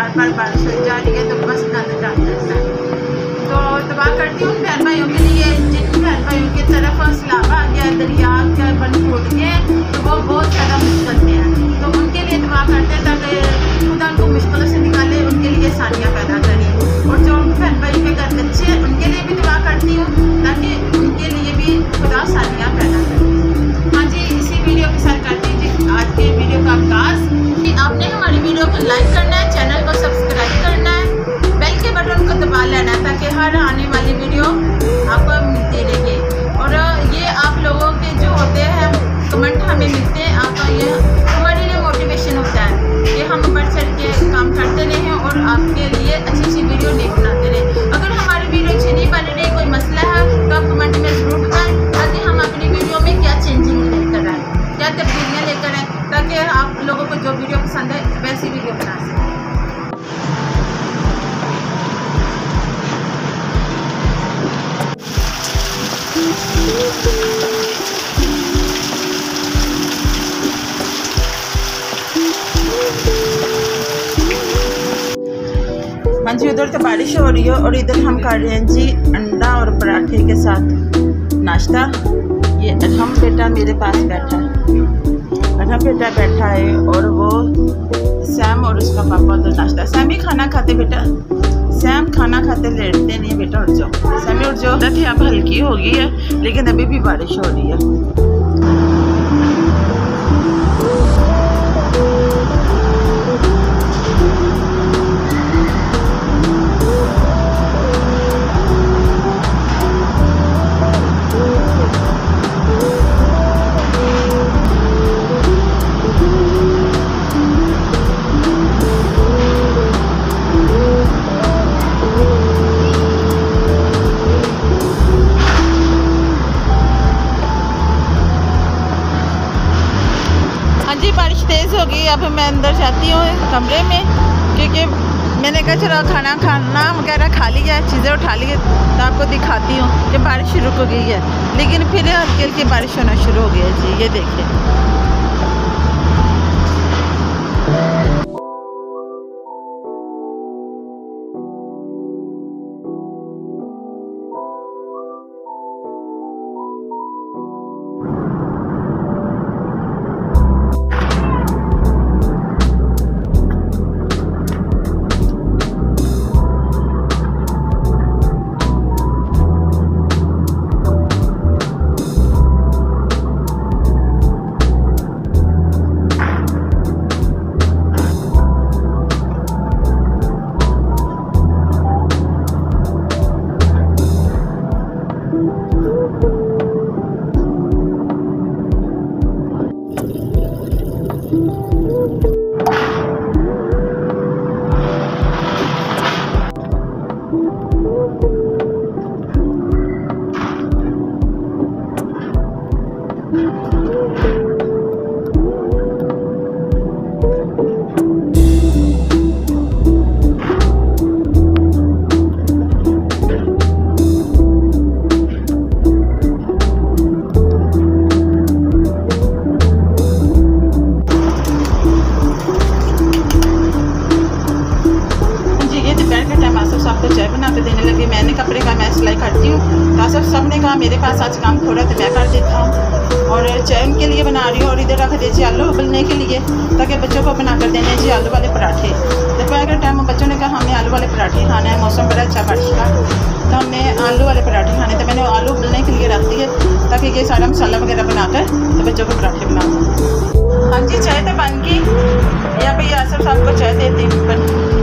बार बार बारिश हो जा रही है तो बस गंद डाल देता है। तो दुआ करती हूँ बहन भाइयों के लिए, जिन बहन भाइयों की तरफ सैलाब आ गया, दरिया के बन फूट गए तो वो बहुत ज़्यादा मुश्किल में हैं, तो उनके लिए दुआ करते हैं ताकि खुदा उनको मुश्किलों से निकाले, उनके लिए आसानियाँ पैदा करें। और जो बहन भाइयों के घर बच्चे हैं उनके लिए भी दुआ करती हूँ ताकि उनके लिए भी खुदा आसानियाँ पैदा करें। हाँ जी, इसी वीडियो के साथ करती हूँ आज के वीडियो का आगाज़। आपने हमारी वीडियो को लाइक करना है, चैनल को सब्सक्राइब करना है, बेल के बटन को दबा लेना है ताकि हर आने वाली वीडियो आपको मिलती रहे। और ये आप लोगों के जो होते हैं कमेंट हमें मिलते हैं, आपका ये हमारे लिए मोटिवेशन होता है कि हम बढ़ चढ़ के काम करते रहें और आपके लिए अच्छी अच्छी वीडियो नहीं बनाते रहें। अगर हमारी वीडियो अच्छी नहीं बन रही, कोई मसला है तो आप कमेंट में ज़रूर बताएं ताकि हम अपनी वीडियो में क्या चेंजिंग लेकर आएँ, क्या तब्दीलियाँ लेकर आएँ, ताकि आप लोगों को जो वीडियो पसंद है वैसी वीडियो बना सकें। हाँ जी, उधर तो बारिश हो रही है और इधर हम खा रहे हैं जी अंडा और पराठे के साथ नाश्ता। ये अरहम बेटा मेरे पास बैठा है, अरहम बेटा बैठा है और वो सैम और उसका पापा उधर नाश्ता। सैम ही खाना खाते बेटा, सैम खाना खाते लेटते नहीं बेटा, उठ जाओ सैम उठ जाओ। देखिए अब हल्की हो गई है लेकिन अभी भी बारिश हो रही है। अब मैं अंदर जाती हूँ कमरे में क्योंकि मैंने कहा चलो खाना वगैरह खा लिया, चीज़ें उठा ली तो आपको दिखाती हूँ कि बारिश रुक गई है, लेकिन फिर हल्की हल्की बारिश होना शुरू हो गई है जी। ये देखिए मेरे पास आज काम थोड़ा तो मैं कर देता हूँ और चाय उनके लिए बना रही हूँ। और इधर रख दीजिए आलू उबलने के लिए ताकि बच्चों को बना कर देने जी आलू वाले पराठे। दोपहर के टाइम बच्चों ने कहा हमें आलू वाले पराठे खाना है, मौसम बड़ा अच्छा बारिश का, तो हमने आलू वाले पराठे खाने, तो मैंने आलू उबलने के लिए रख दिए ताकि ये सारा मसाला वगैरह बनाकर तो बच्चों को पराठे बना दूँ। हाँ जी, चाय तो बन गई, यहाँ पे यासर साहब को चाय देती हूँ।